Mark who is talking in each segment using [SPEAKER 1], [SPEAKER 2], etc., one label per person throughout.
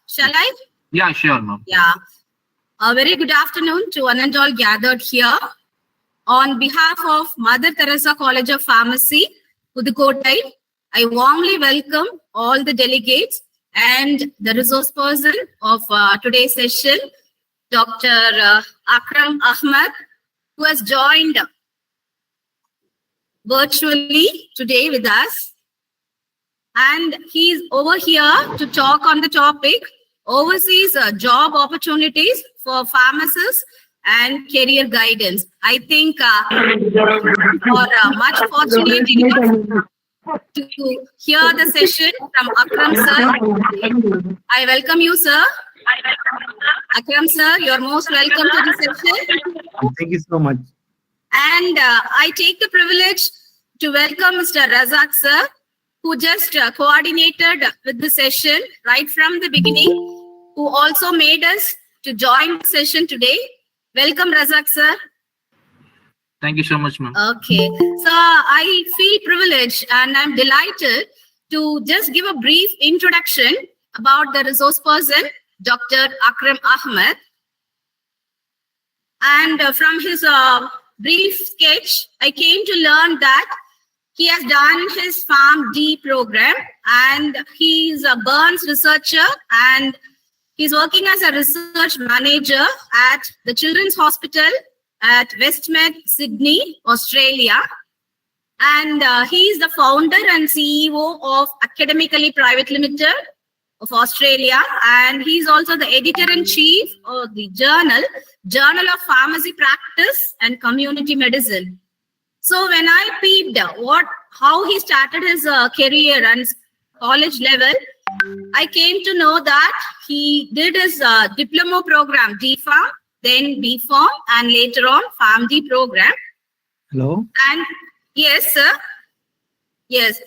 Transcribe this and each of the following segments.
[SPEAKER 1] Shall I?
[SPEAKER 2] Yeah, sure, ma'am.
[SPEAKER 1] Yeah. A very good afternoon to one and all gathered here. On behalf of Mother Teresa College of Pharmacy, Pudukkottai, I warmly welcome all the delegates and the resource person of today's session, Dr. Akram Ahmad, who has joined virtually today with us. And he's over here to talk on the topic overseas job opportunities for pharmacists and career guidance. I think for much fortunate enough to hear the session from Akram sir. I welcome you, sir. Akram sir, you're most welcome to the session.
[SPEAKER 3] Thank you so much.
[SPEAKER 1] And I take the privilege to welcome Mr. Razak sir, who just coordinated with the session right from the beginning, who also made us to join the session today. Welcome, Razak sir.
[SPEAKER 2] Thank you so much, ma'am.
[SPEAKER 1] Okay, so I feel privileged and I'm delighted to just give a brief introduction about the resource person, Dr. Akram Ahmad. And from his brief sketch, I came to learn that he has done his PharmD program and he's a burns researcher and he's working as a research manager at the Children's Hospital at Westmead, Sydney, Australia. And he's the founder and CEO of Academically Private Limited of Australia. And he's also the editor-in-chief of the Journal of Pharmacy Practice and Community Medicine. So when I peeped how he started his career and college level, I came to know that he did his diploma program, D.Pharm, then B.Pharm, and later on PharmD program.
[SPEAKER 3] Hello?
[SPEAKER 1] And yes, sir. Yes.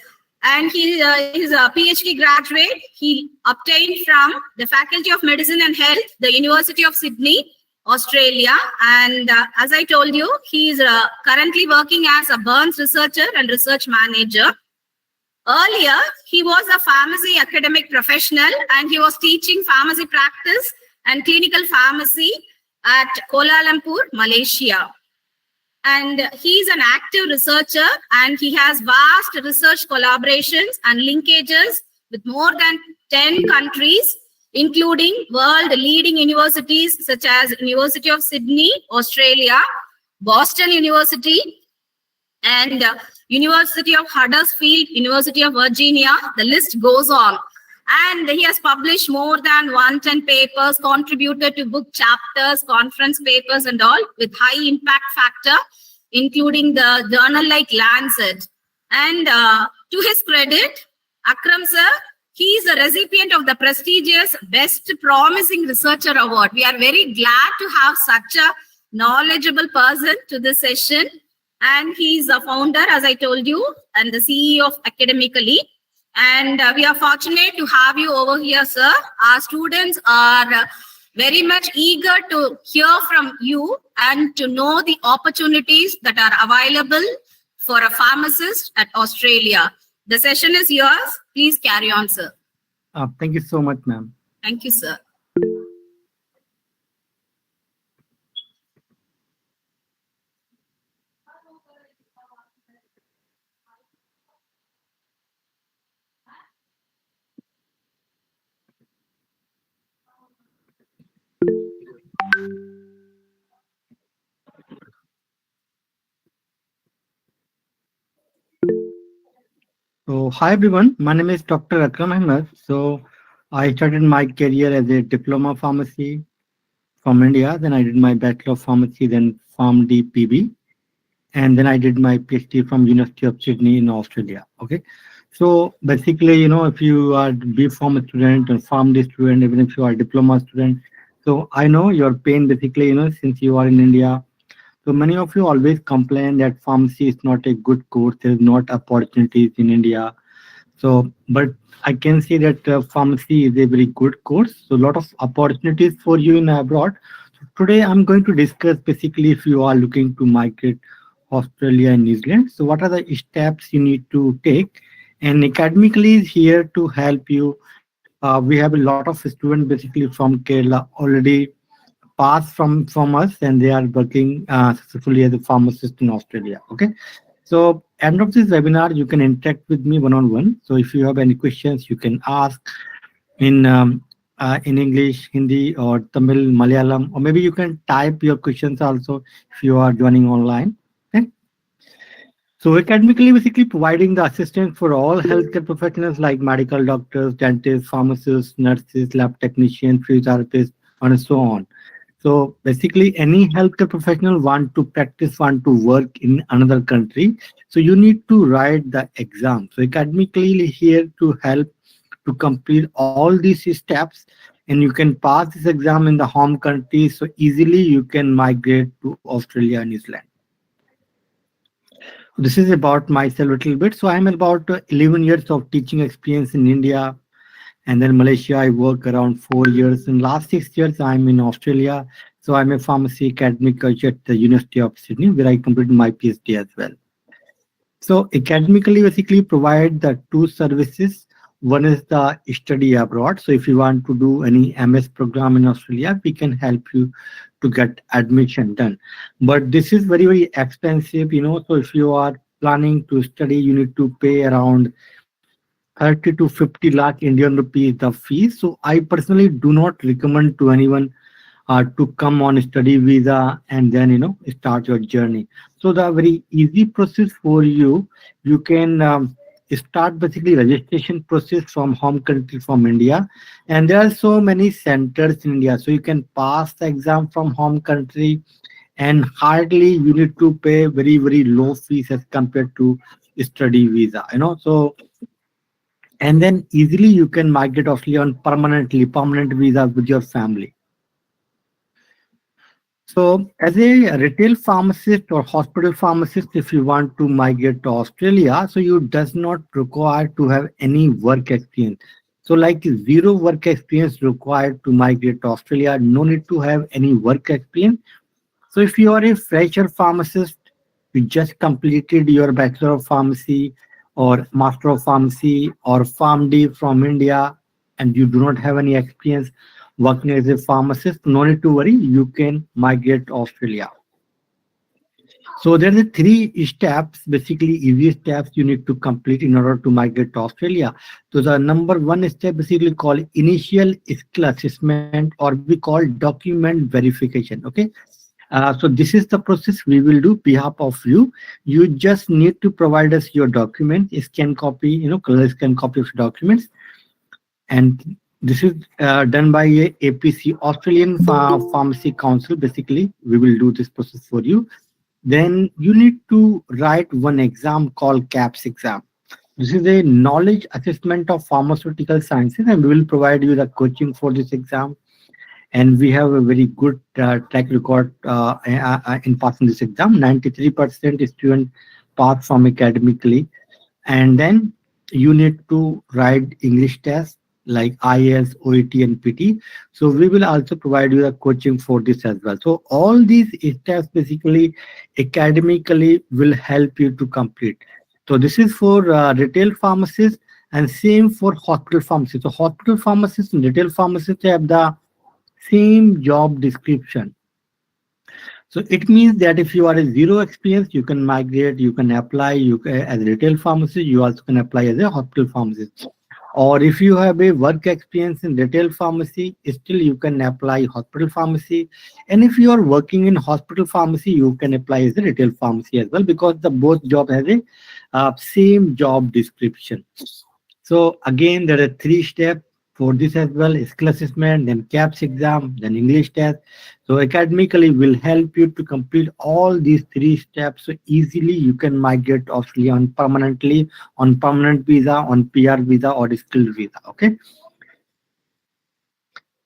[SPEAKER 1] And he is a PhD graduate. He obtained from the Faculty of Medicine and Health, the University of Sydney, Australia. And as I told you, he is currently working as a burns researcher and research manager. Earlier, he was a pharmacy academic professional and he was teaching pharmacy practice and clinical pharmacy at Kuala Lumpur, Malaysia. And he's an active researcher and he has vast research collaborations and linkages with more than 10 countries, including world-leading universities such as University of Sydney, Australia, Boston University, and University of Huddersfield, University of Virginia. The list goes on. And he has published more than 110 papers, contributed to book chapters, conference papers, and all with high impact factor, including the journal like Lancet. And to his credit, Akram sir, he is a recipient of the prestigious Best Promising Researcher Award. We are very glad to have such a knowledgeable person to this session. And he's a founder, as I told you, and the CEO of Academically. And we are fortunate to have you over here, sir. Our students are very much eager to hear from you and to know the opportunities that are available for a pharmacist at Australia. The session is yours. Please carry on, sir.
[SPEAKER 3] Thank you so much, ma'am.
[SPEAKER 1] Thank you, sir.
[SPEAKER 3] So, hi everyone. My name is Dr. Akram Ahmad. So, I started my career as a diploma pharmacy from India. Then I did my Bachelor of Pharmacy, then PharmD PB. And then I did my PhD from University of Sydney in Australia. Okay. So basically, if you are B.Pharm student and PharmD student, even if you are a diploma student, so I know your pain basically, since you are in India. So many of you always complain that pharmacy is not a good course. There is not opportunities in India. So, but I can say that pharmacy is a very good course. So a lot of opportunities for you in abroad. So today I'm going to discuss basically if you are looking to migrate Australia and New Zealand. So what are the steps you need to take? And Academically is here to help you we have a lot of students basically from Kerala already passed from us, and they are working successfully as a pharmacist in Australia. Okay. So end of this webinar, you can interact with me one-on-one. So if you have any questions, you can ask in English, Hindi, or Tamil, Malayalam, or maybe you can type your questions also if you are joining online. Okay? So academically, basically providing the assistance for all healthcare professionals like medical doctors, dentists, pharmacists, nurses, lab technicians, physiotherapists, and so on. So basically, any healthcare professional want to practice, want to work in another country. So you need to write the exam. So academically here to help to complete all these steps, and you can pass this exam in the home country. So easily you can migrate to Australia and New Zealand. This is about myself a little bit. So I'm about 11 years of teaching experience in India, and then Malaysia. I work around 4 years. In last 6 years, I'm in Australia. So I'm a pharmacy academic coach at the University of Sydney, where I completed my PhD as well. So academically, basically provide the two services. One is the study abroad. So if you want to do any MS program in Australia, we can help you to get admission done. But this is very, very expensive, So if you are planning to study, you need to pay around 30 to 50 lakh Indian rupees the fees. So I personally do not recommend to anyone to come on a study visa and then start your journey. So the very easy process for you, you can start basically registration process from home country from India, and there are so many centers in India. So you can pass the exam from home country, and hardly you need to pay very, very low fees as compared to study visa. So and then easily you can migrate Australia on permanent visa with your family. So as a retail pharmacist or hospital pharmacist, if you want to migrate to Australia, so you does not require to have any work experience. So like zero work experience required to migrate to Australia, no need to have any work experience. So if you are a fresher pharmacist, you just completed your Bachelor of Pharmacy or Master of Pharmacy or PharmD from India, and you do not have any experience working as a pharmacist, no need to worry, you can migrate to Australia. So there are three steps, basically easy steps you need to complete in order to migrate to Australia. So the number one step basically called initial skill assessment, or we call document verification. Okay. So this is the process we will do behalf of you. You just need to provide us your document, scan copy, color scan copy of documents. And this is done by a APC, Australian Pharmacy Council. Basically, we will do this process for you. Then you need to write one exam called KAPS exam. This is a knowledge assessment of pharmaceutical sciences, and we will provide you the coaching for this exam. And we have a very good track record in passing this exam. 93% student pass from academically. And then you need to write English test like IELTS, OET, and PT. So we will also provide you the coaching for this as well. So all these steps basically academically will help you to complete. So this is for retail pharmacists, and same for hospital pharmacists. So hospital pharmacists and retail pharmacists have the same job description. So it means that if you are a zero experience, you can migrate, you can apply, as a retail pharmacist, you also can apply as a hospital pharmacist. Or if you have a work experience in retail pharmacy, still you can apply hospital pharmacy. And if you are working in hospital pharmacy, you can apply as a retail pharmacy as well, because the both job has a same job description. So again, there are three steps for this as well: skill assessment, then KAPS exam, then English test. So academically will help you to complete all these three steps. So easily you can migrate to Australia on permanently, on permanent visa, on PR visa, or skilled visa. Okay.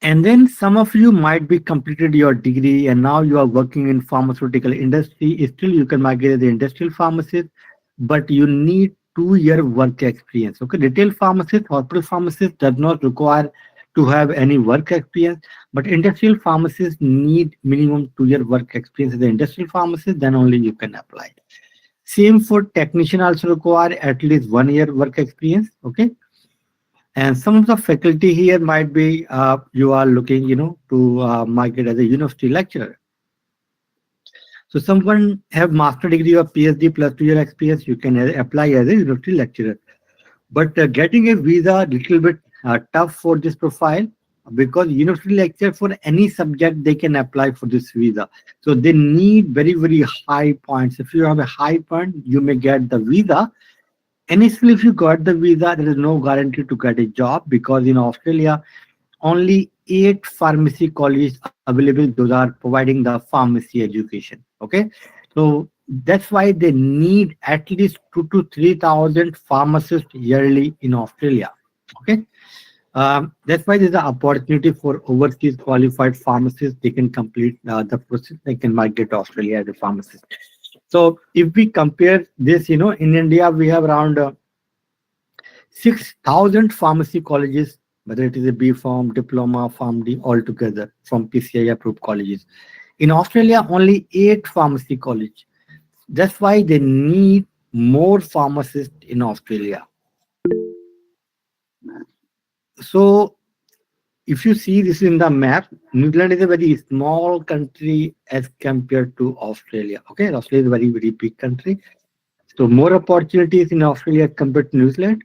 [SPEAKER 3] And then some of you might be completed your degree and now you are working in pharmaceutical industry. Still you can migrate as the industrial pharmacist, but you need 2-year work experience. Okay, retail pharmacist, hospital pharmacist does not require to have any work experience, but industrial pharmacists need minimum 2-year work experience as an industrial pharmacist, then only you can apply. Same for technician, also require at least 1 year work experience. Okay. And some of the faculty here might be you are looking, to migrate as a university lecturer. So someone have master degree or PhD plus 2 year experience, you can apply as a university lecturer. But getting a visa little bit tough for this profile, because university lecture for any subject they can apply for this visa. So they need very, very high points. If you have a high point, you may get the visa. Initially, if you got the visa, there is no guarantee to get a job, because in Australia, only 8 pharmacy colleges available. Those are providing the pharmacy education. Okay, so that's why they need at least 2 to 3,000 pharmacists yearly in Australia. Okay, that's why there's an opportunity for overseas qualified pharmacists. They can complete the process. They can migrate to Australia as a pharmacist. So if we compare this, in India we have around 6,000 pharmacy colleges, whether it is a B Pharm, Diploma, PharmD, altogether from PCI approved colleges. In Australia, only 8 pharmacy college. That's why they need more pharmacists in Australia. So if you see this in the map, New Zealand is a very small country as compared to Australia. Okay, Australia is a very, very big country. So more opportunities in Australia compared to New Zealand.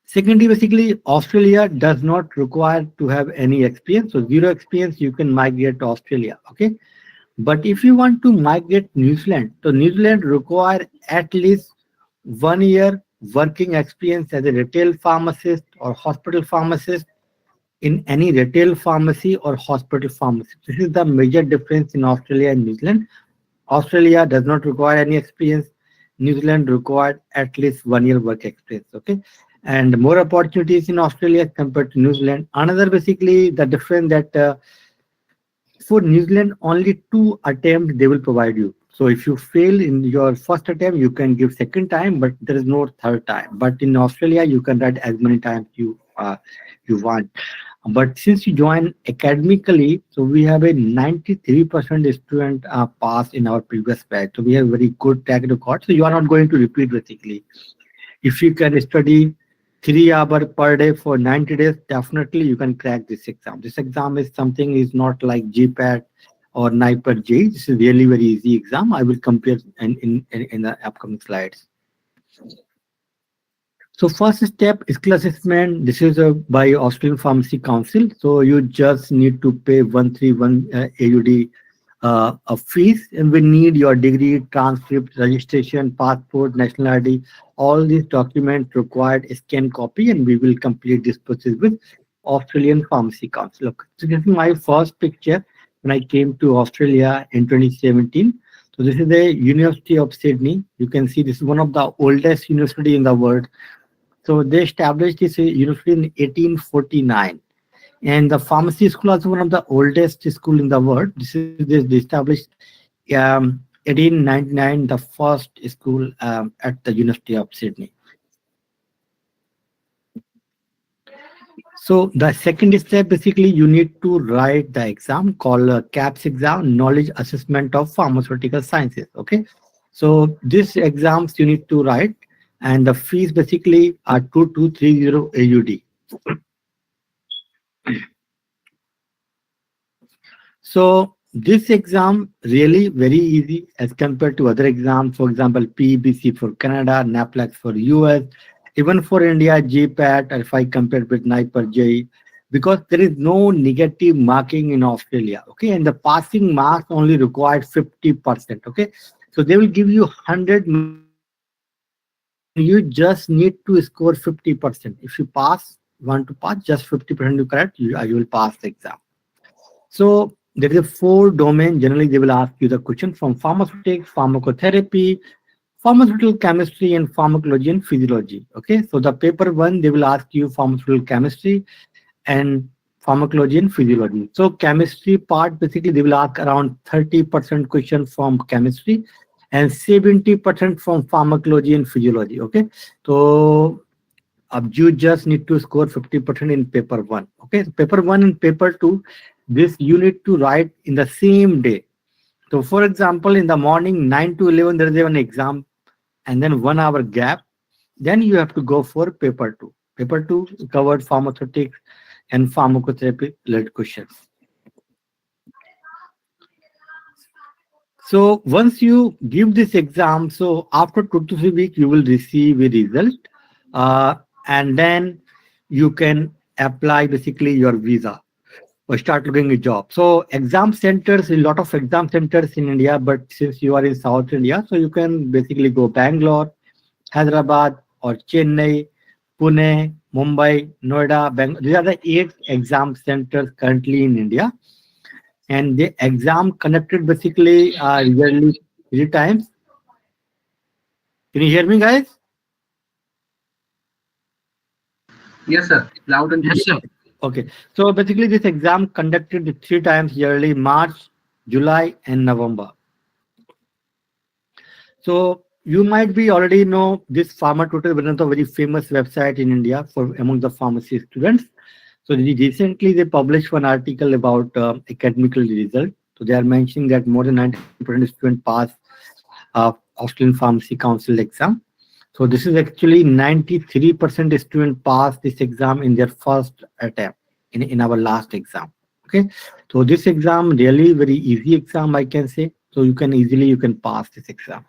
[SPEAKER 3] Secondly, basically, Australia does not require to have any experience. So zero experience, you can migrate to Australia. Okay. But if you want to migrate New Zealand, so New Zealand require at least 1 year working experience as a retail pharmacist or hospital pharmacist in any retail pharmacy or hospital pharmacy. This is the major difference in Australia and New Zealand. Australia does not require any experience. New Zealand required at least 1 year work experience. Okay, and more opportunities in Australia compared to New Zealand. Another basically the difference that for New Zealand only 2 attempts they will provide you. So if you fail in your first attempt, you can give second time, but there is no third time. But in Australia, you can write as many times you want. But since you join academically, so we have a 93% student pass in our previous batch. So we have very good track record. So you are not going to repeat basically. If you can study 3 hours per day for 90 days, definitely you can crack this exam. This exam is something is not like GPAT or NIPER J. This is really very easy exam. I will compare in the upcoming slides. So first step is skill assessment. This is by Australian Pharmacy Council. So you just need to pay 131 AUD a fees, and we need your degree, transcript, registration, passport, national ID, all these documents required scan copy, and we will complete this process with Australian Pharmacy Council. Look, so this is my first picture when I came to Australia in 2017. So this is the University of Sydney. You can see this is one of the oldest university in the world. So they established this university in 1849. And the pharmacy school is one of the oldest school in the world. They established 1899, the first school at the University of Sydney. So the second step, basically, you need to write the exam called KAPS exam, Knowledge Assessment of Pharmaceutical Sciences. Okay, so this exams you need to write, and the fees basically are 2230 AUD. So this exam really very easy as compared to other exams. For example, PBC for Canada, NAPLAX for US, even for India, GPAT, if I compare with NIPER J, because there is no negative marking in Australia. Okay, and the passing marks only required 50%. Okay, so they will give you 100 and you just need to score 50%. If you want to pass, just 50% you correct, you will pass the exam. So there is a 4 domain. Generally, they will ask you the question from pharmaceutics, pharmacotherapy, pharmaceutical chemistry, and pharmacology and physiology. Okay, so the paper 1, they will ask you pharmaceutical chemistry and pharmacology and physiology. So chemistry part, basically, they will ask around 30% question from chemistry and 70% from pharmacology and physiology. Okay, so you just need to score 50% in paper 1. Okay, so paper 1 and paper 2, this you need to write in the same day. So for example, in the morning 9 to 11 there is an exam and then 1 hour gap, then you have to go for paper 2. Paper 2 covered pharmaceutics and pharmacotherapy related questions. So once you give this exam, so after 2 to 3 weeks, you will receive a result, and then you can apply basically your visa or start looking a job. So exam centers, a lot of exam centers in India, but since you are in South India, so you can basically go Bangalore, Hyderabad, or Chennai, Pune, Mumbai, Noida, Bangalore. These are the 8 exam centers currently in India. And the exam conducted basically yearly 3 times. Can you hear me, guys?
[SPEAKER 4] Yes, sir. Loud and
[SPEAKER 2] Yes,
[SPEAKER 4] clear.
[SPEAKER 2] sir.
[SPEAKER 3] Okay. So basically, this exam conducted 3 times yearly: March, July, and November. So you might be already know this Pharma Tutor, one of the very famous website in India for among the pharmacy students. So recently they published one article about academical result. So they are mentioning that more than 90% of students pass Australian Pharmacy Council exam. So this is actually 93% students pass this exam in their first attempt in our last exam. Okay, so this exam really very easy exam, I can say. So you can pass this exam.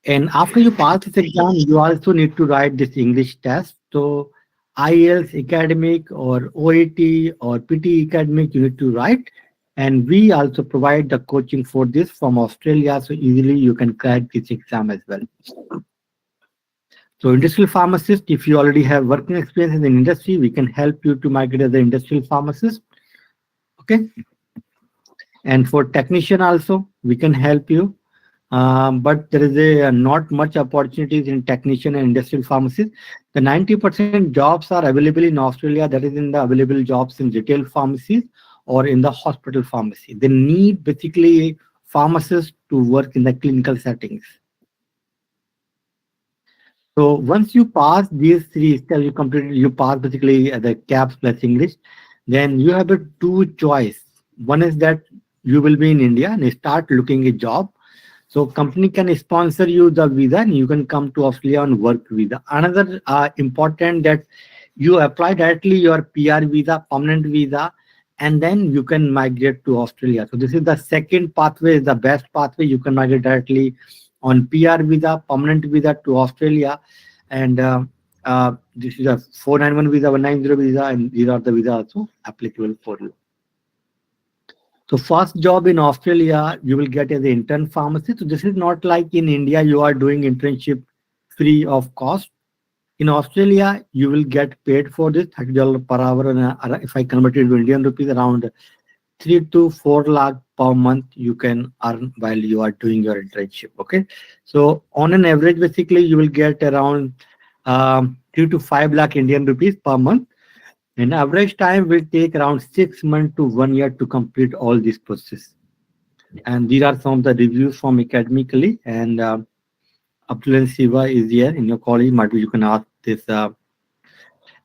[SPEAKER 3] And after you pass this exam, you also need to write this English test. So IELTS academic or OET or PT academic, you need to write. And we also provide the coaching for this from Australia. So easily you can crack this exam as well. So industrial pharmacist, if you already have working experience in the industry, we can help you to migrate as an industrial pharmacist. Okay. And for technician also, we can help you. But there is not much opportunities in technician and industrial pharmacies. The 90% jobs are available in Australia. That is in the available jobs in retail pharmacies or in the hospital pharmacy. They need basically pharmacists to work in the clinical settings. So once you pass these 3 steps, you pass basically the KAPS plus English, then you have a 2 choice. One is that you will be in India and start looking a job. So company can sponsor you the visa and you can come to Australia on work visa. Another important that you apply directly your PR visa, permanent visa, and then you can migrate to Australia. So this is the second pathway, is the best pathway. You can migrate directly on PR visa, permanent visa to Australia. And this is a 491 visa, 190 visa, and these are the visa also applicable for you. So first job in Australia, you will get as an intern pharmacist. So this is not like in India, you are doing internship free of cost. In Australia, you will get paid for this $30 per hour. And if I convert it to Indian rupees, around 3 to 4 lakh per month you can earn while you are doing your internship. Okay. So on an average, basically, you will get around 3 to 5 lakh Indian rupees per month. And average time will take around 6 months to 1 year to complete all this process. And these are some of the reviews from academically. And Abdul Siva is here in your college. Might be you can ask this.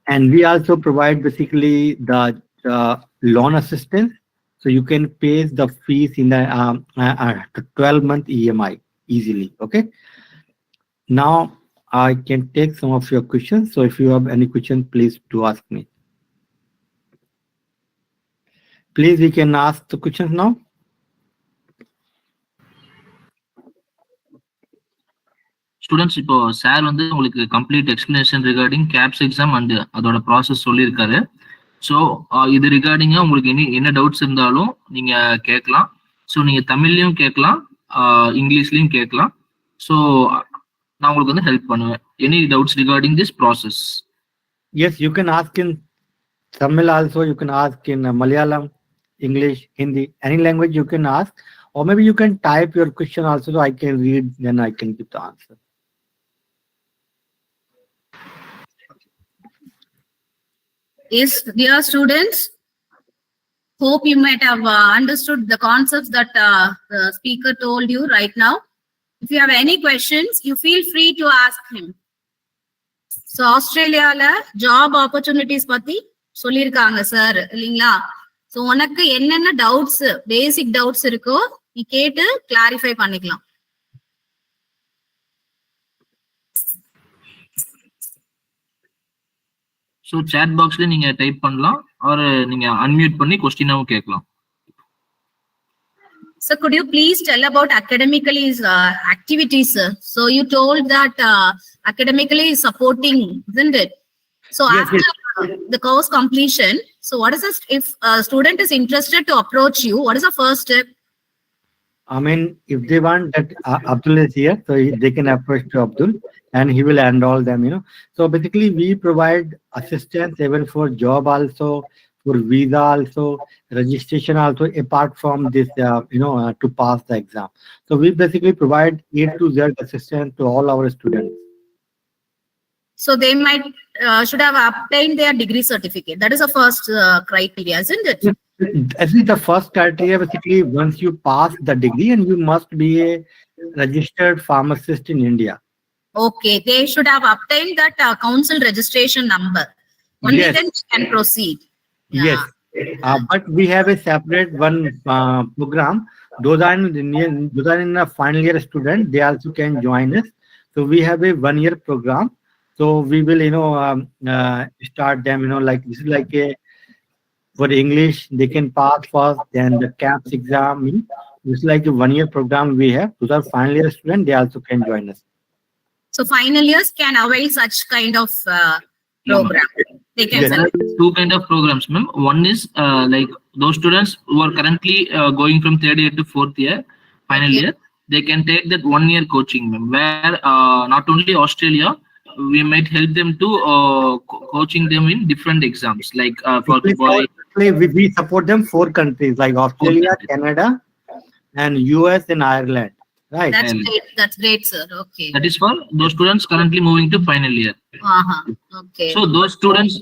[SPEAKER 3] And we also provide basically the loan assistance. So you can pay the fees in the 12-month EMI easily. Okay. Now I can take some of your questions. So if you have any questions, please do ask me. Please, we can ask the questions now.
[SPEAKER 2] Students இப்போ sir வந்து உங்களுக்கு complete explanation regarding KAPS exam and அதோட process சொல்லியிருக்காரு. So இது ரிகார்டிங்காக உங்களுக்கு என்ன doubts இருந்தாலும் நீங்க கேட்கலாம். ஸோ நீங்க தமிழ்லையும் கேட்கலாம், இங்கிலீஷ்லையும் கேட்கலாம். ஸோ நான் உங்களுக்கு வந்து ஹெல்ப் பண்ணுவேன். Any doubts regarding this process?
[SPEAKER 3] Yes, you can ask in Tamil also. You can ask in Malayalam, English, Hindi, any language you can ask. Or maybe you can type your question also, so I can read, then I can give the answer.
[SPEAKER 1] Yes, dear students, hope you might have understood the concepts that the speaker told you right now. If you have any questions, you feel free to ask him. So ஆஸ்திரேலியால job opportunities பத்தி சொல்லியிருக்காங்க sir, இல்லைங்களா? So உனக்கு என்னென்ன doubts, பேசிக் doubts இருக்கோ நீ கேட்டு clarify பண்ணிக்கலாம்.
[SPEAKER 2] ஸோ சேட் பாக்ஸ்ல நீங்க டைப் பண்ணலாம் ஆர் நீங்க அன்மியூட் பண்ணி கொஸ்டினாவும் கேட்கலாம்.
[SPEAKER 1] So could you please tell about academically activities, sir? So you told that academically is supporting, isn't it? So
[SPEAKER 3] Yes,
[SPEAKER 1] after the course completion, so what is this? If a student is interested to approach you, what is the first step?
[SPEAKER 3] I mean, if they want that Abdul is here, so they can approach to Abdul and he will enroll them, So basically we provide assistance even for job also, for visa also, registration also, apart from this, to pass the exam. So we basically provide A to Z assistance to all our students.
[SPEAKER 1] So they might should have obtained their degree certificate. That is the first criteria, isn't it?
[SPEAKER 3] I think the first criteria basically once you pass the degree and you must be a registered pharmacist in India.
[SPEAKER 1] Okay, they should have obtained that council registration number. Only
[SPEAKER 3] Yes.
[SPEAKER 1] then they can proceed. Yeah.
[SPEAKER 3] Yes, but we have a separate one program. Those are in a final year student. They also can join us. So we have a 1 year program. So we will, start them. Like this is like a for English they can pass first, then the KAPS exam. It's like a 1 year program we have. Those are final year student. They also can join us.
[SPEAKER 1] So final years can avail such kind of program. They can
[SPEAKER 3] Yes.
[SPEAKER 2] There are two kind of programs, ma'am. One is like those students who are currently going from 3rd year to 4th year, final year, they can take that 1 year coaching, ma'am, where not only Australia, we might help them to coaching them in different exams, like for Dubai.
[SPEAKER 3] We support them 4 countries like Australia, Canada, and US and Ireland. Right.
[SPEAKER 1] That's great. That's great, sir. Okay.
[SPEAKER 2] That is for those students currently moving to final year.
[SPEAKER 1] Okay.
[SPEAKER 2] So those students,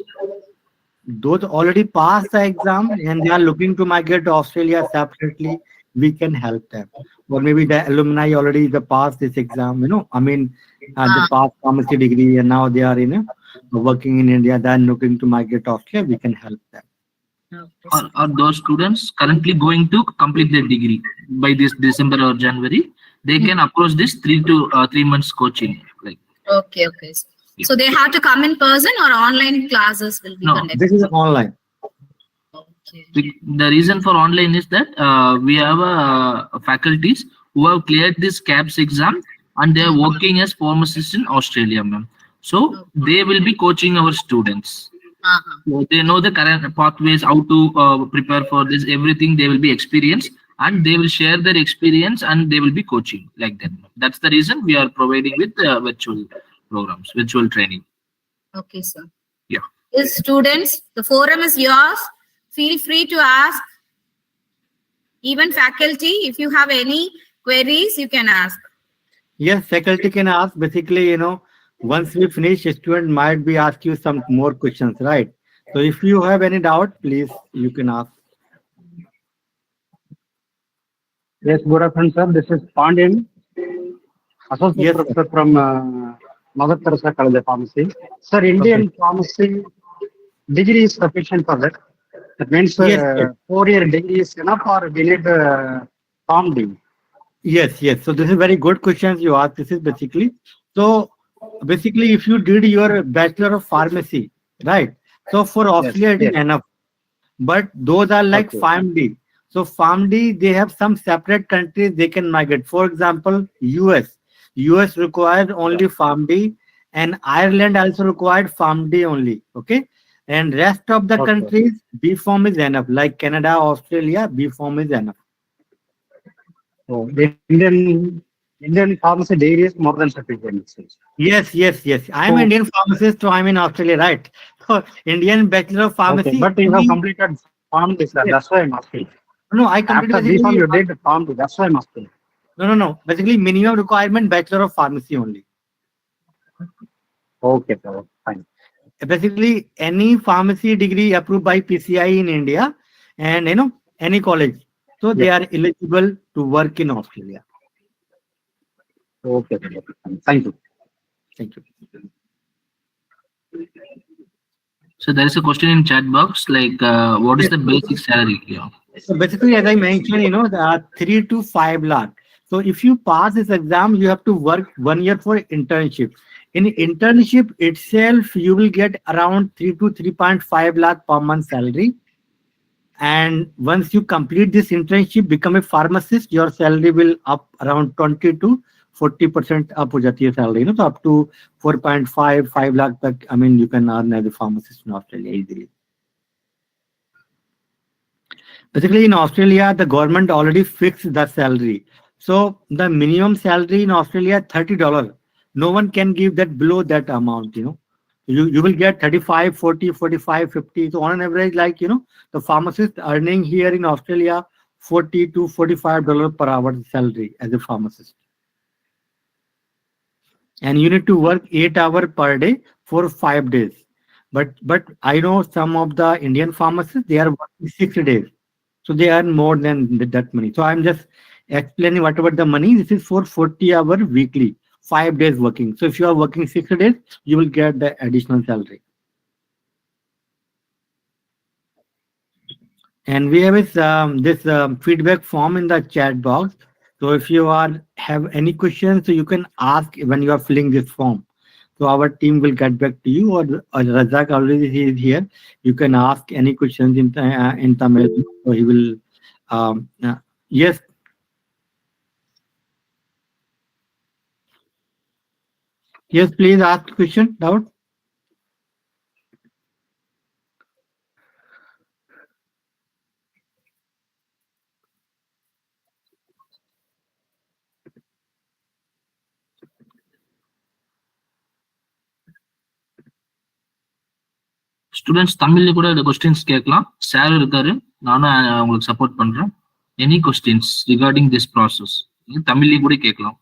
[SPEAKER 3] Those already passed the exam and they are looking to migrate to Australia separately, we can help them. Or maybe the alumni already passed this exam, they passed pharmacy degree and now they are working in India, then looking to migrate to Australia, we can help them.
[SPEAKER 2] or those students currently going to complete their degree by this December or January, they can approach this 3 months coaching. Like
[SPEAKER 1] Okay. So they have to come in person or online classes will be
[SPEAKER 2] No,
[SPEAKER 1] conducted?
[SPEAKER 3] This is online.
[SPEAKER 1] Okay.
[SPEAKER 2] the reason for online is that we have faculties who have cleared this KAPS exam and they are working as pharmacists in Australia, ma'am. So they will be coaching our students. So they know the current pathways, how to prepare for this, everything they will be experienced and they will share their experience and they will be coaching like that. That's the reason we are providing with virtual programs, virtual training.
[SPEAKER 1] Okay, sir.
[SPEAKER 2] Yeah.
[SPEAKER 1] Students, the forum is yours. Feel free to ask. Even faculty, if you have any queries, you can ask.
[SPEAKER 3] Yes, faculty can ask. Basically, once we finish, a student might be ask you some more questions, right? So if you have any doubt, please, you can ask.
[SPEAKER 4] Yes, good afternoon, sir. This is Pandian, Associate
[SPEAKER 3] Yes,
[SPEAKER 4] Professor from Mother Teresa College of Pharmacy. Sir, Indian pharmacy degree is sufficient for that. That means
[SPEAKER 3] Yes, yes.
[SPEAKER 4] 4-year degree is enough or we need pharmd?
[SPEAKER 3] Yes. So this is very good questions you ask. This is basically if you did your Bachelor of Pharmacy, right? So for Australia it is enough. But those are like pharmd. So pharmd, they have some separate countries they can migrate. For example, US. US required only pharmd and Ireland also required pharmd only. Okay. And rest of the countries, B Pharm is enough. Like Canada, Australia, B Pharm is enough.
[SPEAKER 4] So Indian pharmacy degree is more than sufficient.
[SPEAKER 3] Yes. I'm Indian pharmacist, so I'm in Australia, right? So Indian Bachelor of Pharmacy.
[SPEAKER 4] Okay, but you have completed pharmd, sir. That's why I'm asking.
[SPEAKER 3] No, I completed.
[SPEAKER 4] After B Pharm, you did pharmd. That's why I'm asking.
[SPEAKER 3] No. Basically, minimum requirement Bachelor of Pharmacy only.
[SPEAKER 4] Okay, sir. Fine.
[SPEAKER 3] Basically, any pharmacy degree approved by PCI in India, and any college, so they are eligible to work in Australia.
[SPEAKER 4] Okay, sir. Thank you.
[SPEAKER 3] Thank you.
[SPEAKER 2] So there is a question in chat box like what is the basic salary here?
[SPEAKER 3] So basically, as I mentioned, there are 3 to 5 lakh. So if you pass this exam, you have to work 1 year for internship. In internship itself, you will get around 3 to 3.5 lakh per month salary. And once you complete this internship, become a pharmacist, your salary will up around 20 to 40% up ho jati hai salary, so up to 4.5, 5 lakh tak, I mean, you can earn as a pharmacist in Australia easily. Basically, in Australia, the government already fixed the salary. So the minimum salary in Australia, $30. No one can give that below that amount, You will get 35, 40, 45, 50. So on an average, like, the pharmacist earning here in Australia, $40 to $45 per hour salary as a pharmacist. And you need to work 8 hours per day for 5 days. But I know some of the Indian pharmacists, they are working 6 days. So they earn more than that money. So I'm just explaining whatever the money. This is for 40 hours weekly, 5 days working. So if you are working 6 days, you will get the additional salary. And we have this feedback form in the chat box. So if you have any questions, so you can ask when you are filling this form. So our team will get back to you, or Razak already is here. You can ask any questions in Tamil. So he will. Yes. Yes, please ask question. Doubt.
[SPEAKER 2] Students தமிழ்ல கூட இந்த questions கேட்கலாம். Sir இருக்காரு, நானும் உங்களுக்கு support பண்றேன். Any questions regarding this process தமிழ்லயும் கூட கேட்கலாம்.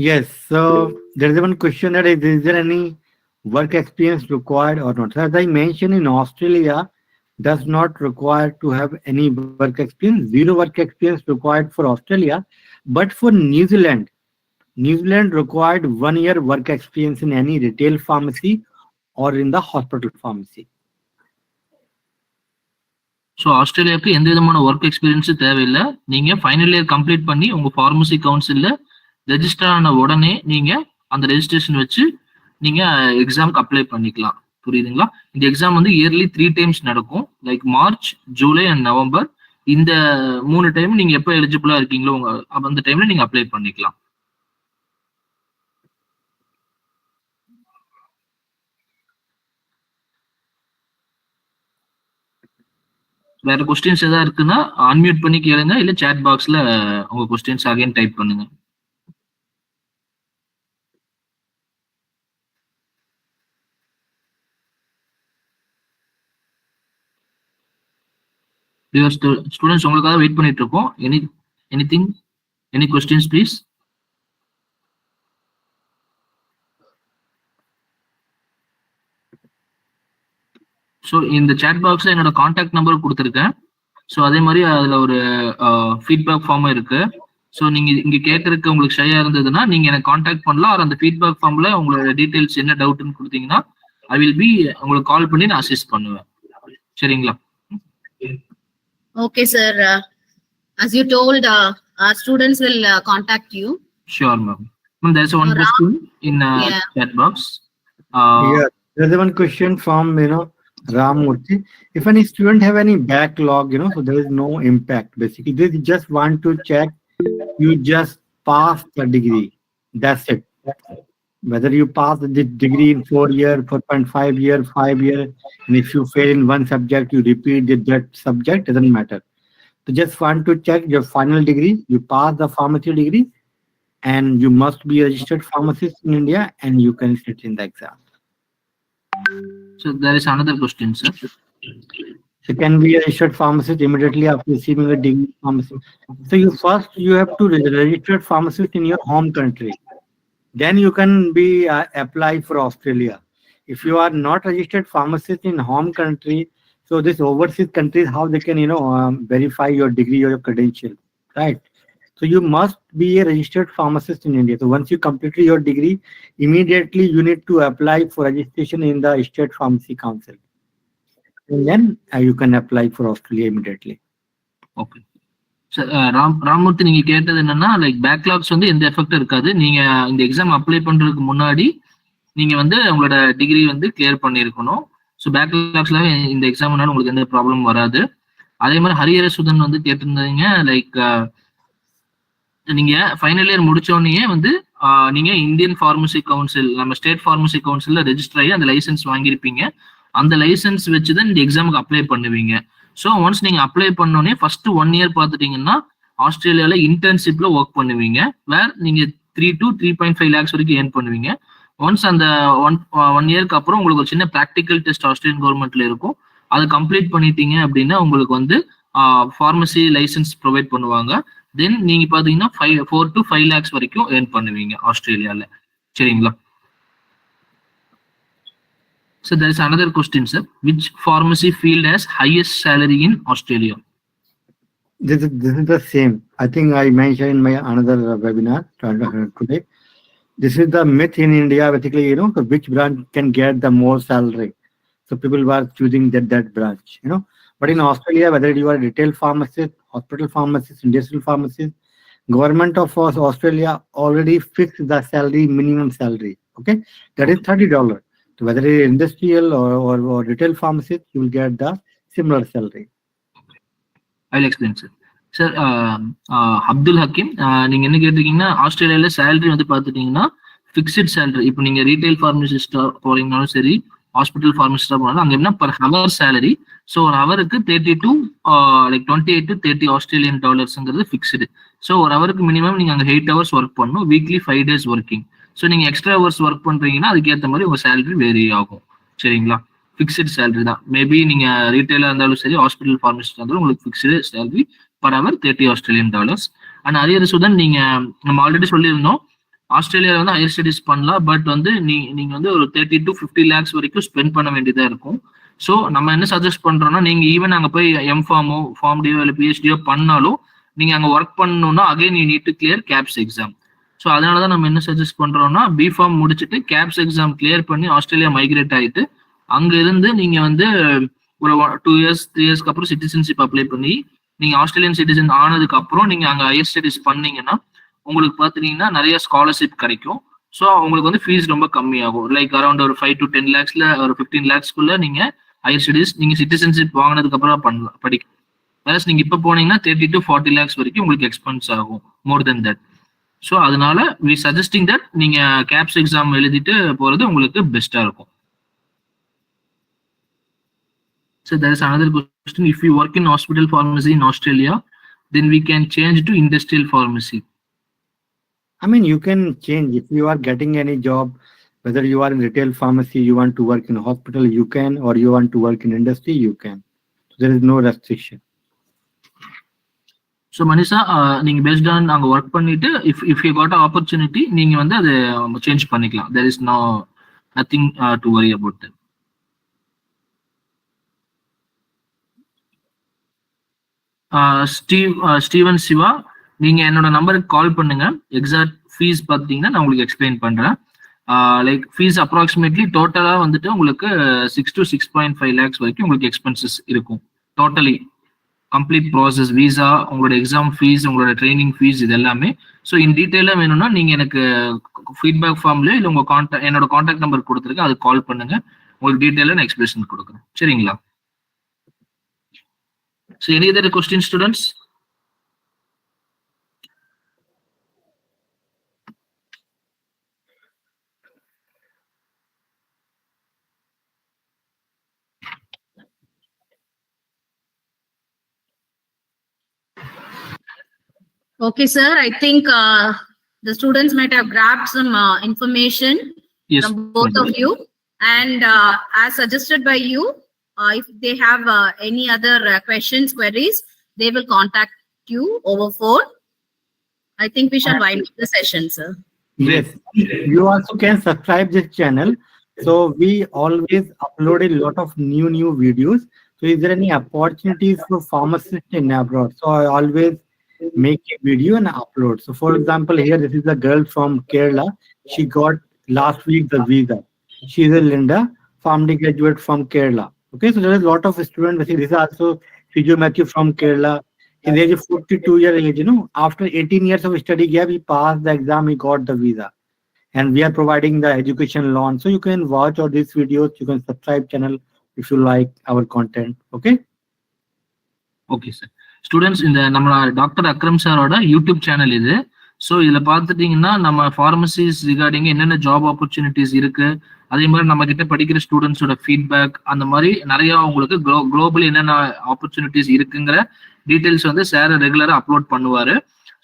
[SPEAKER 3] Yes, so there is one question that is there any work experience required or not? As I mentioned, in Australia, does not require to have any work experience. Zero work experience required for Australia, but for New Zealand required 1 year work experience in any retail pharmacy or in the hospital pharmacy.
[SPEAKER 2] So ஆஸ்திரேலியாவுக்கு எந்த விதமான work எக்ஸ்பீரியன்ஸும் தேவையில்லை. நீங்க final year complete பண்ணி உங்க pharmacy கவுன்சில்ல register ஆன உடனே நீங்க அந்த ரெஜிஸ்ட்ரேஷன் வச்சு நீங்க எக்ஸாமுக்கு அப்ளை பண்ணிக்கலாம். புரியுதுங்களா? இந்த எக்ஸாம் வந்து இயர்லி 3 டைம்ஸ் நடக்கும். Like March, July and November. இந்த 3 டைம் நீங்க எப்போ எலிஜிபிளா இருக்கீங்களோ அந்த டைம்ல நீங்க அப்ளை பண்ணிக்கலாம். வேற கொஸ்டின்ஸ் ஏதாவது இருக்குன்னா அன்மியூட் பண்ணி கேளுங்க, இல்ல சாட் பாக்ஸ்ல உங்க கொஸ்டின்ஸ் அகைன் டைப் பண்ணுங்க. ஸ்டூடெண்ட்ஸ் உங்களுக்காக வெயிட் பண்ணிட்டு இருக்கோம். Any questions please. ஸோ இந்த சாட் பாக்ஸ்ல என்னோட கான்டாக்ட் நம்பர் கொடுத்துருக்கேன். ஸோ அதே மாதிரி அதுல ஒரு ஃபீட்பேக் ஃபார்மும் இருக்கு. ஸோ நீங்க இங்க கேட்கறதுக்கு உங்களுக்கு ஷையா இருந்ததுன்னா நீங்க எனக்கு கான்டாக்ட் பண்ணலாம். அந்த ஃபீட்பேக் ஃபார்ம்ல உங்களோட டீடைல்ஸ் என்ன டவுட்னு கொடுத்தீங்கன்னா ஐ வில் பி உங்களுக்கு கால் பண்ணி நான் அசிஸ்ட் பண்ணுவேன். சரிங்களா?
[SPEAKER 1] Okay, sir. As you told, our students will contact you.
[SPEAKER 2] Sure, ma'am. Ma'am, there's one question in chat box.
[SPEAKER 3] Yeah, there's one question from Ramurthy. If any student have any backlog, so there is no impact. Basically, they just want to check you just pass the degree. That's it. Whether you pass the degree in 4 year, 4.5 year, 5 year, and if you fail in one subject, you repeat that subject, doesn't matter. So just want to check your final degree. You pass the pharmacy degree, and you must be a registered pharmacist in India, and you can sit in the exam.
[SPEAKER 2] So there is another question, sir.
[SPEAKER 3] So can be a registered pharmacist immediately after receiving a degree in pharmacy. So you have to register pharmacist in your home country. Then you can be apply for Australia. If you are not registered pharmacist in home country, so this overseas countries, how they can verify your degree or your credential, right? So you must be a registered pharmacist in India. So once you complete your degree, immediately you need to apply for registration in the State Pharmacy Council, and then you can apply for Australia immediately.
[SPEAKER 2] Okay. Ramurthy, நீங்க கேட்டது என்னன்னா like backlogs வந்து எந்த effect இருக்காது. நீங்க இந்த exam apply பண்றதுக்கு முன்னாடி நீங்க வந்து உங்களோட டிகிரி வந்து கிளியர் பண்ணியிருக்கணும். ஸோ பேக்லாக்ஸ்ல இந்த எக்ஸாம்னால உங்களுக்கு எந்த ப்ராப்ளம் வராது. அதே மாதிரி ஹரியர சுதன் வந்து கேட்டிருந்தீங்க, லைக் நீங்க ஃபைனல் இயர் முடிச்சோடனே வந்து நீங்க இந்தியன் ஃபார்மசி கவுன்சில், நம்ம ஸ்டேட் ஃபார்மசி கவுன்சில்ல ரெஜிஸ்டர் ஆகி அந்த லைசன்ஸ் வாங்கியிருப்பீங்க. அந்த லைசன்ஸ் வச்சுதான் இந்த எக்ஸாமுக்கு அப்ளை பண்ணுவீங்க. ஸோ ஒன்ஸ் நீங்க அப்ளை பண்ணோடனே ஃபர்ஸ்ட் 1 இயர் பார்த்துட்டீங்கன்னா ஆஸ்திரேலியால இன்டர்ன்ஷிப்ல ஒர்க் பண்ணுவீங்க. வேர் நீங்க 3 to 3.5 lakhs வரைக்கும் ஏர்ன் பண்ணுவீங்க. ஒன்ஸ் அந்த ஒன் இயர்க்கு அப்புறம் உங்களுக்கு ஒரு சின்ன ப்ராக்டிக்கல் டெஸ்ட் ஆஸ்திரேலியன் கவர்மெண்ட்ல இருக்கும். அதை கம்ப்ளீட் பண்ணிட்டீங்க அப்படின்னா உங்களுக்கு வந்து ஃபார்மசி லைசன்ஸ் ப்ரொவைட் பண்ணுவாங்க. தென் நீங்க பாத்தீங்கன்னா 4 to 5 lakhs வரைக்கும் ஏர்ன் பண்ணுவீங்க ஆஸ்திரேலியால. சரிங்களா? So there is another question, sir. Which pharmacy field has highest salary in Australia?
[SPEAKER 3] This is the same. I think I mentioned in my another webinar today. This is the myth in India, basically, which branch can get the more salary. So people were choosing that branch, But in Australia, whether you are a retail pharmacist, hospital pharmacist, industrial pharmacist, government of Australia already fixed the salary, minimum salary. Okay, that is $30. So whether it is industrial or retail pharmacist, you will get the similar salary.
[SPEAKER 2] I'll explain, sir. Sir Abdul Hakeem, நீங்க என்ன கேட்டிருக்கீங்கன்னா ஆஸ்திரேலியால salary வந்து பாத்துட்டீங்கன்னா fixed salary. இப்போ நீங்க retail ஃபார்மசிஸ்டா போறீங்கனாலும் சரி, hospital ஃபார்மசிஸ்டா போனாலும் அங்க என்ன பர் ஹவர் சேலரி. ஸோ ஒரு ஹவருக்கு 28 to 30 ஆஸ்திரேலியன் டாலர்ஸ்ங்கிறது ஃபிக்ஸ்டு. ஸோ ஒரு ஹவருக்கு மினிமம் நீங்க அங்க 8 hours ஒர்க் பண்ணணும். Weekly 5 days working. ஸோ நீங்க எக்ஸ்ட்ரா ஹவர்ஸ் ஒர்க் பண்றீங்கன்னா அதுக்கேற்ற மாதிரி உங்க சேலரி வேரி ஆகும். சரிங்களா? ஃபிக்ஸ்டு சேலரி தான். மேபி நீங்க ரீட்டைலா இருந்தாலும் சரி, ஹாஸ்பிட்டல் ஃபார்மசிஸ்டா இருந்தாலும் உங்களுக்கு fixed salary per hour 30 Australian dollars. And ஹரியர் சுதன், நீங்க நம்ம ஆல்ரெடி சொல்லியிருந்தோம் ஆஸ்திரேலியாவில் வந்து ஹையர் ஸ்டடிஸ் பண்ணலாம். பட் வந்து நீங்க வந்து ஒரு 30 to 50 lakhs வரைக்கும் ஸ்பெண்ட் பண்ண வேண்டியதா இருக்கும். ஸோ நம்ம என்ன சஜஸ்ட் பண்றோம்னா, நீங்க ஈவன் அங்க போய் எம்ஃபார்மோ ஃபார்ம்டியோ இல்லை பிஹெச்டியோ பண்ணாலும் நீங்க அங்க ஒர்க் பண்ணணும்னா again you need to clear KAPS exam. So அதனாலதான் நம்ம என்ன சஜஸ்ட் பண்றோம்னா, பிஃபார்ம் முடிச்சுட்டு கேப்ஸ் எக்ஸாம் கிளியர் பண்ணி ஆஸ்திரேலியா மைக்ரேட் ஆயிட்டு அங்க இருந்து நீங்க வந்து ஒரு 2 years 3 yearsக்கு அப்புறம் சிட்டிசன்ஷிப் அப்ளை பண்ணி நீங்க ஆஸ்திரேலியன் சிட்டிசன் ஆனதுக்கு அப்புறம் நீங்க அங்க ஹையர் ஸ்டடிஸ் பண்ணீங்கன்னா உங்களுக்கு பாத்தீங்கன்னா நிறைய ஸ்காலர்ஷிப் கிடைக்கும். ஸோ உங்களுக்கு வந்து ஃபீஸ் ரொம்ப கம்மியாகும். லைக் அரௌண்ட் ஒரு 5 to 10 lakhsல ஒரு 15 lakhsக்குள்ள நீங்க ஹையர் ஸ்டடிஸ் நீங்க சிட்டிசன்ஷிப் வாங்கினதுக்கு அப்புறம் பண்ணலாம் படிக்கலாம். வேற நீங்க இப்ப போனீங்கன்னா 30 to 40 lakhs வரைக்கும் உங்களுக்கு எக்ஸ்பென்ஸ் ஆகும், மோர் தென் தட். ஸோ அதனால வி சஜஸ்டிங் தட் நீங்க கேப்ஸ் எக்ஸாம் எழுதிட்டு போறது உங்களுக்கு பெஸ்டா இருக்கும். So there is another question. If we work in hospital pharmacy in Australia, then we can change to industrial pharmacy.
[SPEAKER 3] I mean, you can change if you are getting any job, whether you are in retail pharmacy, you want to work in hospital, you can, or you want to work in industry, you can. So there is no restriction.
[SPEAKER 2] So Manisha, நீங்க based on அங்க work பண்ணிட்டு if you got an opportunity நீங்க வந்து அதை change பண்ணிக்கலாம். There is nothing to worry about that. Steven Siva, நீங்க என்னோட நம்பருக்கு கால் பண்ணுங்க. எக்ஸாக்ட் ஃபீஸ் பார்த்தீங்கன்னா நான் உங்களுக்கு எக்ஸ்பிளைன் பண்றேன். லைக் ஃபீஸ் அப்ராக்சிமேட்லி டோட்டலா வந்துட்டு உங்களுக்கு 6 to 6.5 lakhs வரைக்கும் உங்களுக்கு எக்ஸ்பென்சஸ் இருக்கும். டோட்டலி கம்ப்ளீட் ப்ராசஸ், விசா, உங்களோட எக்ஸாம் ஃபீஸ், உங்களோட ட்ரைனிங் ஃபீஸ், இது எல்லாமே. ஸோ இன் டீட்டெயிலாக வேணும்னா நீங்க எனக்கு ஃபீட்பேக் ஃபார்ம்லயோ இல்லை உங்க என்னோட கான்டாக்ட் நம்பர் கொடுத்துருக்கேன், அதுக்கு கால் பண்ணுங்க. உங்களுக்கு டீட்டெயிலாக நான் எக்ஸ்பிளேஷன் கொடுக்குறேன். சரிங்களா? So any other questions, students?
[SPEAKER 1] Okay, sir. I think the students might have grabbed some information from both of you. And as suggested by you, if they have any other questions, queries, they will contact you over phone. I think we shall wind up the session, sir.
[SPEAKER 3] Yes, you also can subscribe this channel. So we always upload a lot of new videos. So is there any opportunities for pharmacists in abroad? So I always make a video and upload. So for example, here this is a girl from Kerala. She got last week the visa. She is a Linda, pharmd graduate from Kerala. Okay, so there is a lot of students. This is also Fijo Matthew from Kerala. His age is 42 years age. After 18 years of study gap, he passed the exam. He got the visa. and we are providing the education loan. So you can watch all these videos. You can subscribe channel if you like our content. Okay.
[SPEAKER 2] Okay sir. Students, இந்த நம்ம doctor Akram சாரோட YouTube channel இது. So இதுல பார்த்துட்டீங்கன்னா நம்ம pharmacies regarding என்னென்ன job opportunities இருக்கு, அதே மாதிரி நம்ம கிட்ட படிக்கிற ஸ்டூடெண்ட்ஸோட ஃபீட்பேக், அந்த மாதிரி நிறைய உங்களுக்கு குளோபல் என்னென்ன ஆப்பர்ச்சுனிட்டிஸ் இருக்குங்கிற டீடைல்ஸ் வந்து சார் ரெகுலரா அப்லோட் பண்ணுவாரு.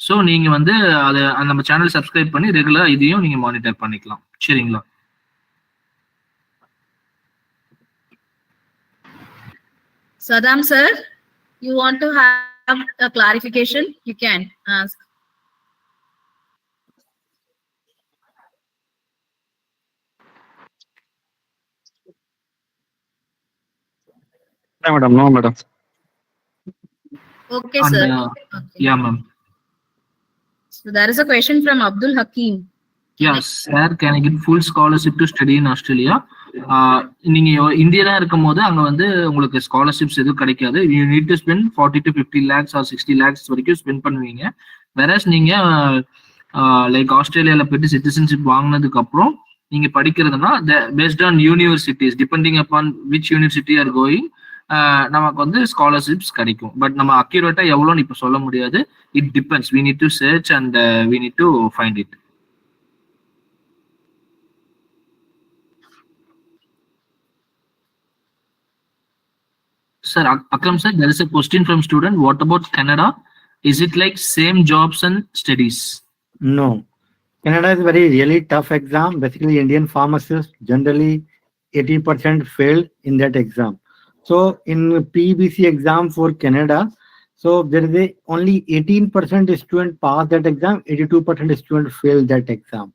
[SPEAKER 2] ஸோ நீங்க வந்து அதை நம்ம சேனல் சப்ஸ்கிரைப் பண்ணி ரெகுலரா இதையும் நீங்க மானிட்டர் பண்ணிக்கலாம். சரிங்களா?
[SPEAKER 1] Saddam sir, you want to have a clarification? You can ask.
[SPEAKER 4] No, madam. No, madam.
[SPEAKER 1] Okay,
[SPEAKER 2] And,
[SPEAKER 1] sir. Okay.
[SPEAKER 2] yeah, ma'am.
[SPEAKER 1] So there is a question from Abdul Hakim.
[SPEAKER 2] Yes, sir. Can I get full scholarship to study in Australia? நீங்க இந்தியனா இருக்கும் போது அங்க வந்து உங்களுக்கு scholarships எதுவும் கிடைக்காது. You need to spend 40 to 50 lakhs or 60 lakhs வரைக்கும் spend பண்ணுவீங்க. வேறஸ் நீங்க லைக் ஆஸ்திரேலியால போயிட்டு சிட்டிசன்ஷிப் வாங்கினதுக்கு அப்புறம் நீங்க படிக்கிறதுனா based on universities, depending upon which university are going, நமக்கு வந்து ஸ்காலர்ஷிப்ஸ் கிடைக்கும். பட் நம்ம அக்யூரேட்டா எவ்வளோன்னு இப்ப சொல்ல முடியாது. It depends. We need to search and we need to find it. Sir, Akram sir, there is a question from student. What about Canada? Is it like same jobs and studies?
[SPEAKER 3] No. Canada is very really tough exam. Basically, Indian pharmacists generally 80% failed in that exam. So in PBC exam for Canada, so there is only 18% student pass that exam, 82% student fail that exam.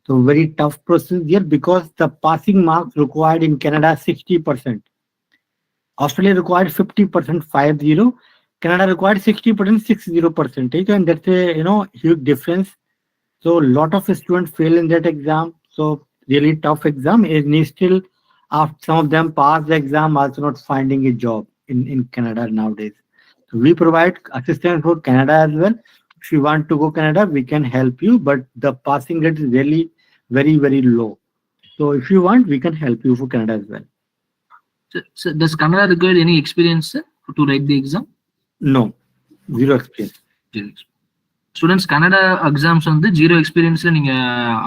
[SPEAKER 3] So very tough procedure because the passing marks required in Canada 60%. Australia required 50%, 50. Canada required 60%, 60%. And that's a huge difference. So a lot of students fail in that exam. So really tough exam. And still, after some of them pass the exam, also not finding a job in Canada nowadays. So we provide assistance for Canada as well. If you want to go Canada, we can help you, but the passing rate is really very, very low. So if you want, we can help you for Canada as well.
[SPEAKER 2] So does Canada require any experience, sir, to write the exam?
[SPEAKER 3] No, zero experience.
[SPEAKER 2] Students, Canada exams வந்து zero எக்ஸ்பீரியன்ஸ்ல நீங்க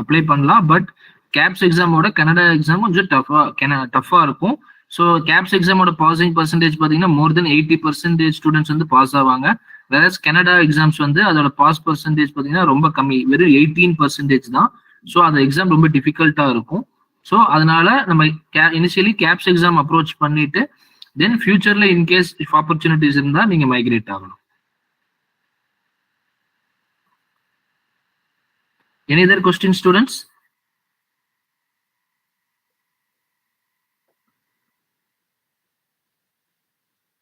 [SPEAKER 2] apply பண்ணலாம். But caps எக்ஸாமோட Canada exam கொஞ்சம் டஃபா இருக்கும். So caps எக்ஸாமோட passing percentage பார்த்தீங்கன்னா மோர் தென் 80% students வந்து pass ஆவாங்க. வேற Canada exams வந்து அதோட பாஸ் பர்சன்டேஜ் பார்த்தீங்கன்னா ரொம்ப கம்மி, வெறும் 18% தான். ஸோ அந்த எக்ஸாம் ரொம்ப டிஃபிகல்ட்டா இருக்கும். ஸோ அதனால நம்ம இனிஷியலி கேப்ஸ் எக்ஸாம் அப்ரோச் பண்ணிட்டு தென் ஃபியூச்சர்ல இன்கேஸ் இஃப் ஆப்பர்ச்சுனிட்டிஸ் இருந்தா நீங்க மைக்ரேட் ஆகணும். Any other questions, students?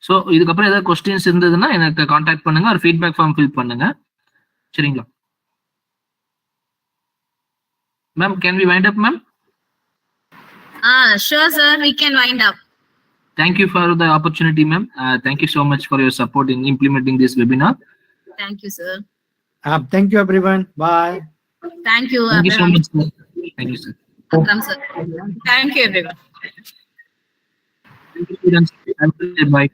[SPEAKER 2] So இதுக்கப்புறம் ஏதாவது கொஸ்டின்ஸ் இருந்ததுன்னா எனக்கு கான்டாக்ட் பண்ணுங்க, ஒரு ஃபீட்பேக் ஃபார்ம் ஃபில் பண்ணுங்க. சரிங்களா ma'am? Can we wind up ma'am?
[SPEAKER 1] Sure sir, we can wind up.
[SPEAKER 2] Thank you for the opportunity, ma'am. Thank you so much for your support in implementing this webinar.
[SPEAKER 1] Thank you sir.
[SPEAKER 3] Thank you everyone. Bye.
[SPEAKER 1] Thank you.
[SPEAKER 2] Thank you so
[SPEAKER 1] everyone.
[SPEAKER 2] much, sir. Thank you, sir.
[SPEAKER 1] Akram sir. Thank you everyone.
[SPEAKER 2] Thank you, students. Have a good day. Bye.